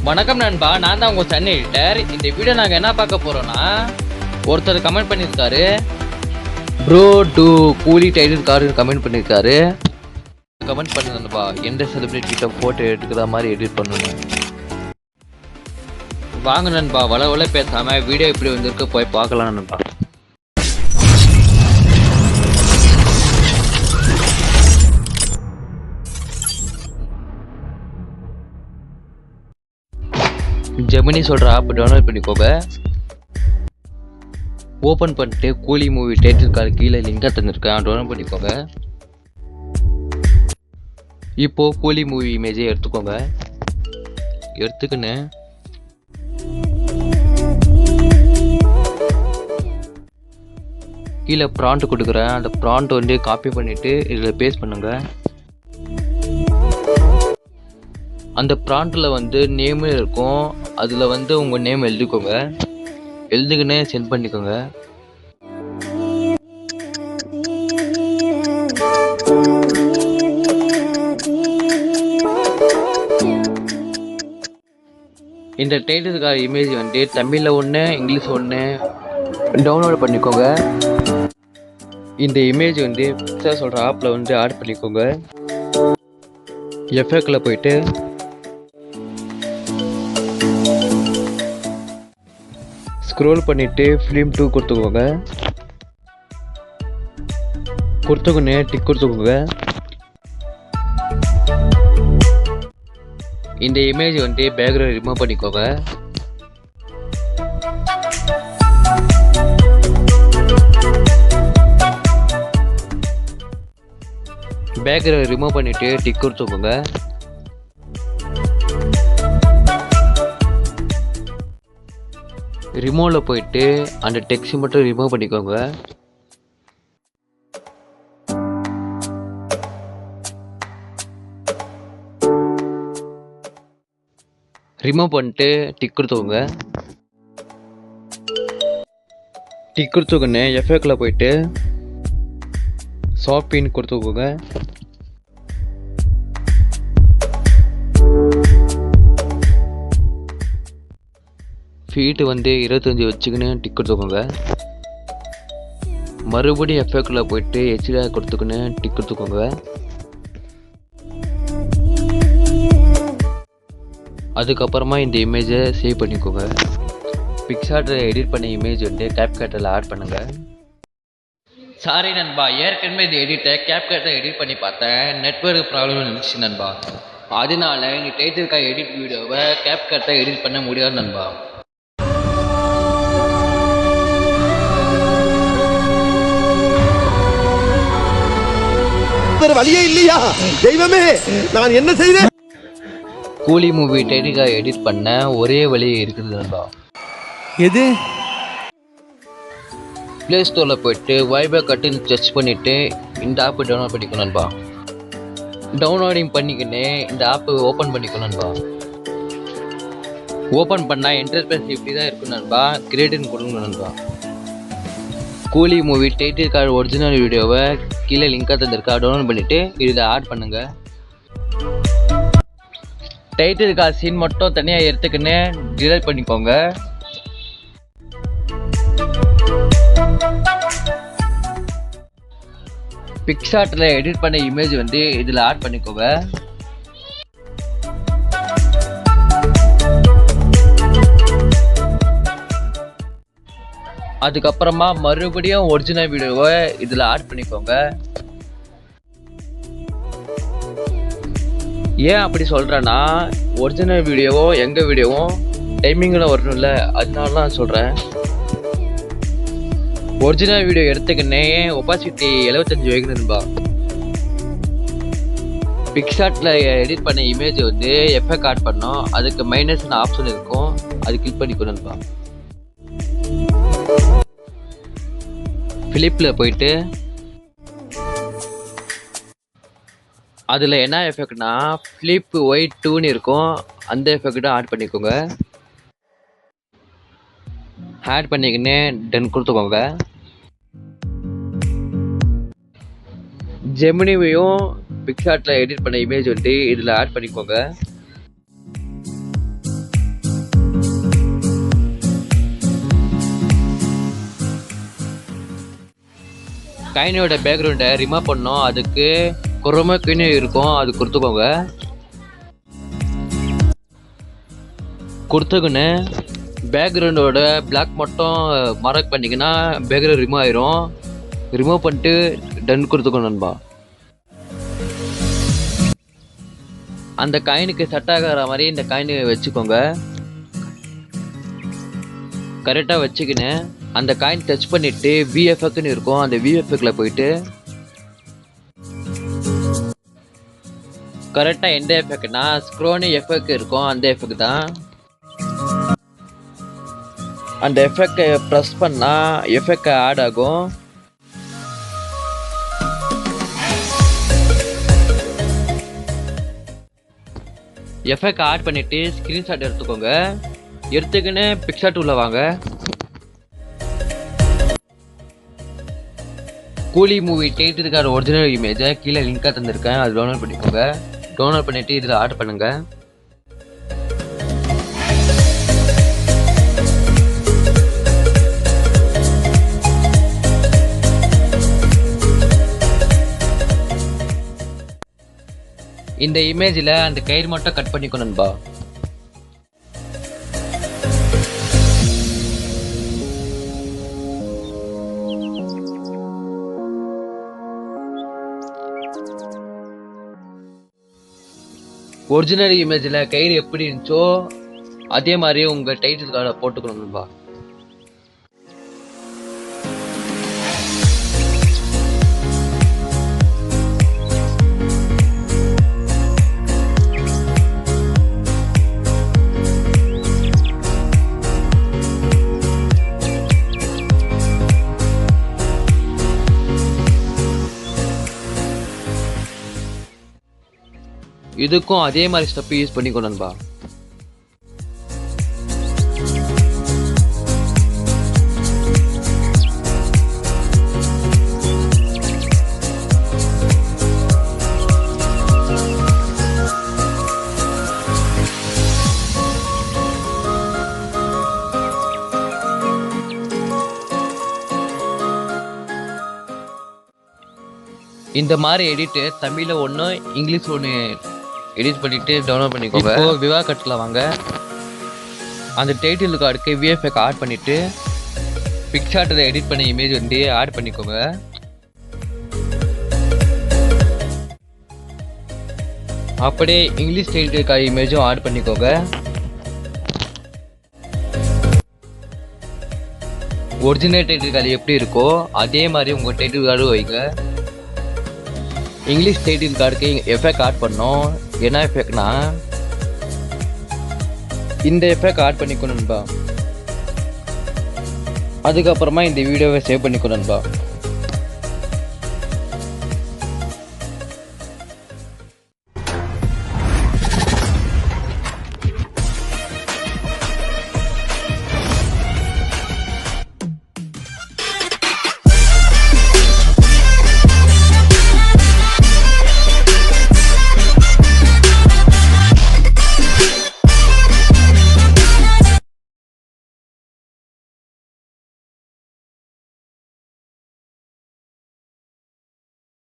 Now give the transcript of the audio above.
வணக்கம் நண்பா, நான் தான் உங்கள் சன் எடிட்டர். இந்த வீடியோ நாங்கள் என்ன பார்க்க போகிறோன்னா, ஒருத்தர் கமெண்ட் பண்ணியிருக்காரு, ப்ரோ டூ கூலி டைட்டில் கார்டு கமெண்ட் பண்ணியிருக்காரு. கமெண்ட் பண்ணு நண்பா, எந்த செலிபிரிட்டிகிட்ட ஃபோட்டோ எடுத்துக்கிற மாதிரி எடிட் பண்ணணும். வாங்க நண்பா, வள பேசாமல் வீடியோ எப்படி வந்திருக்கு போய் பார்க்கலாம் நண்பா. ஜெமினி சொல்கிற ஆப் டவுன்லோட் பண்ணிக்கோங்க. ஓப்பன் பண்ணிட்டு கூலி மூவி டைட்டில் கார்டு கீழே லிங்காக தந்துருக்கேன், டவுன்லோட் பண்ணிக்கோங்க. இப்போது கூலி மூவி இமேஜை எடுத்துக்கோங்க. எடுத்துக்கின்னு கீழே ப்ராண்ட் கொடுக்குறேன், அந்த ப்ராண்ட் வந்து காப்பி பண்ணிவிட்டு இதில் பேஸ்ட் பண்ணுங்கள். அந்த ப்ராண்ட்டில் வந்து நேமு இருக்கும், அதில் வந்து உங்கள் நேம் எழுதிக்கோங்க. எழுதிக்கினே சென்ட் பண்ணிக்கோங்க. இந்த டைட்டிலுக்கான இமேஜ் வந்து தமிழில் ஒன்று, இங்கிலீஷ் ஒன்று டவுன்லோட் பண்ணிக்கோங்க. இந்த இமேஜ் வந்து பிக்சர் சொல்கிற ஆப்பில் வந்து ஆட் பண்ணிக்கோங்க. எஃபெக்டில் போயிட்டு ஸ்க்ரோல் பண்ணிவிட்டு ஃபிலிம் 2 கொடுத்துக்கோங்க. கொடுத்துக்கோங்க, டிக் கொடுத்துக்கோங்க. இந்த இமேஜ் வந்து பேக்ரவுண்ட் ரிமூவ் பண்ணிக்கோங்க. பேக்ரவுண்ட் ரிமூவ் பண்ணிவிட்டு டிக் கொடுத்துக்கோங்க. ரிமூவில் போயிட்டு அந்த டெக்ஸ்ட் மட்டும் ரிமூவ் பண்ணிக்கோங்க. ரிமூவ் பண்ணிட்டு டிக் கொடுத்துக்கோங்க. டிக் கொடுத்துக்கோங்க. எஃபெக்டில் போயிட்டு சாஃப்ட்பின் கொடுத்துக்கோங்க. ஃபீட்டு வந்து 25 வச்சுக்கின்னு டிக் கொடுத்துக்கோங்க. மறுபடியும் எஃபெக்டில் போயிட்டு HDR கொடுத்துக்கின்னு டிக் கொடுத்துக்கோங்க. அதுக்கப்புறமா இந்த இமேஜை சேவ் பண்ணிக்கோங்க. பிக்சார்ட்டில் எடிட் பண்ண இமேஜ் வந்து கேப்கட்டில் ஆட் பண்ணுங்கள். சாரி நண்பா, ஏற்கனவே இந்த எடிட்டை கேப்கட்டில் எடிட் பண்ணி பார்த்தேன், நெட்வொர்க் ப்ராப்ளம் இருந்துச்சு நண்பா. அதனால இந்த டைட்டிலுக்காக எடிட் வீடியோவை கேப்கட்டில் எடிட் பண்ண முடியாது நண்பா. வழியே இல்லையா தெய்வமே, நான் என்ன செய்தேன்? கூலி மூவி டைட்டிலுக்காக எடிட் பண்ண ஒரே வழி இருக்குது நண்பா. எது? ப்ளே ஸ்டோரில் போயிட்டு வைபர் கட்டுன்னு சர்ச் பண்ணிவிட்டு இந்த ஆப்பை டவுன்லோட் பண்ணிக்கணும் நண்பா. டவுன்லோடிங் பண்ணிக்கின்னு இந்த ஆப்பை ஓப்பன் பண்ணிக்கணும் நண்பா. ஓப்பன் பண்ணால் இன்டர்ஃபேஸ் இப்படி தான் இருக்கும் நண்பா. கிரியேட்டிவ் கொடுக்கணும் நண்பா. கூலி மூவி டைட்டில் கார்டு ஒரிஜினல் வீடியோவை கீழே லிங்காக தந்திருக்கா, டவுன்லோட் பண்ணிவிட்டு இதில் ஆட் பண்ணுங்கள். டைட்டில் கார்டு சீன் மட்டும் தனியாக எடுத்துக்கின்னு டிலீட் பண்ணிக்கோங்க. பிக்சார்ட்டில் எடிட் பண்ண இமேஜ் வந்து இதில் ஆட் பண்ணிக்கோங்க. அதுக்கப்புறமா மறுபடியும் ஒரிஜினல் வீடியோவை இதில் ஆட் பண்ணிக்கோங்க. ஏன் அப்படி சொல்கிறேன்னா, ஒரிஜினல் வீடியோவும் எங்கள் வீடியோவும் டைமிங்கில் வரணும்ல, அதனால தான் சொல்கிறேன். ஒரிஜினல் வீடியோ எடுத்துக்கின்னே ஒப்பாசிட்டி 75 வைக்கணும்பா. பிக்சார்ட்டில் எடிட் பண்ண இமேஜ் வந்து எஃபெக்ட் ஆட் பண்ணோம், அதுக்கு மைனஸ்னு ஆப்ஷன் இருக்கும், அது கிளிக் பண்ணிக்கணும்பா. ஃபிலிப்பில் போயிட்டு அதில் என்ன எஃபெக்ட்னா ஃபிலிப் ஒயிட் 2ன்னு இருக்கும், அந்த எஃபெக்ட்டை ஆட் பண்ணிக்கோங்க. ஆட் பண்ணிக்கின்னு டன் கொடுத்துக்கோங்க. ஜெமினிவையும் பிக்சார்ட்டில் எடிட் பண்ண இமேஜ் வந்து இதில் ஆட் பண்ணிக்கோங்க. காயினோட பேக்ரவுண்டை ரிமூவ் பண்ணோம். அதுக்கு குரோமா கீனே இருக்கும், அது கொடுத்துக்கோங்க. கொடுத்துக்குன்னு பேக்ரவுண்டோட பிளாக் மட்டும் மார்க் பண்ணிங்கன்னா பேக்ரவுண்ட் ரிமூவ் ஆயிரும். ரிமூவ் பண்ணிட்டு டன் கொடுத்துக்கணும் நண்பா. அந்த காயினுக்கு செட் ஆகிற மாதிரி இந்த காயினை வச்சுக்கோங்க. கரெக்டாக வச்சுக்கின்னு அந்த காயின் டச் பண்ணிட்டு விஎஃப்எக்னு இருக்கும், அந்த விஎஃப்எக்ல போயிட்டு கரெக்டாக எந்த எஃபெக்ட்னா ஸ்க்ரோனி எஃபெக்ட் இருக்கும், அந்த எஃபெக்ட் தான். அந்த எஃபெக்டை ப்ரெஸ் பண்ணால் எஃபெக்ட் ஆட் ஆகும். எஃபெக்ட் ஆட் பண்ணிட்டு ஸ்க்ரீன்ஷாட் எடுத்துக்கோங்க. எடுத்துக்கின்னு பிக்சார்ட் உள்ள வாங்க. கூலி மூவி டைட்டிலுக்கான ஒரிஜினல் இமேஜை கீழே லிங்காக தந்திருக்கேன், அது டவுன்லோட் பண்ணிக்கோங்க. டவுன்லோட் பண்ணிட்டு இதில் ஆட் பண்ணுங்க. இந்த இமேஜில் அந்த கயிறு மட்டும் கட் பண்ணிக்கணும் நண்பா. ஒரிஜினல் இமேஜில் கயிறு எப்படி இருந்துச்சோ அதே மாதிரி உங்கள் டைட்டில் கார்டை போட்டுக்கணும் நண்பா. இதுக்கும் அதே மாதிரி ஸ்டெப் யூஸ் பண்ணிக்கோ நண்பா. இந்த மாதிரி எடிட்டு தமிழில் ஒன்று இங்கிலீஷ் ஒன்று எடிட் பண்ணிவிட்டு டவுன்லோட் பண்ணிக்கோங்க. இப்போ விவா கட்டில் வாங்க. அந்த டைட்டில் கார்டுக்கு விஎஃப்எக் ஆட் பண்ணிவிட்டு பிக்சார்ட்டில் எடிட் பண்ண இமேஜ் வந்து ஆட் பண்ணிக்கோங்க. அப்படியே இங்கிலீஷ் டைட்டில் கார்டு இமேஜும் ஆட் பண்ணிக்கோங்க. ஒரிஜினல் டைட்டில் கார்டு எப்படி இருக்கோ அதே மாதிரி உங்கள் டைட்டில் கார்டு வைங்க. இங்கிலீஷ் டைட்டில் கார்டுக்கு எஃபெக்ட் ஆட் பண்ணோம். என்ன எஃபெக்ட்னா இந்த எஃபெக்ட் ஆட் பண்ணிக்கணும் நண்பா. அதுக்கப்புறமா இந்த வீடியோவை சேவ் பண்ணிக்கணும் நண்பா.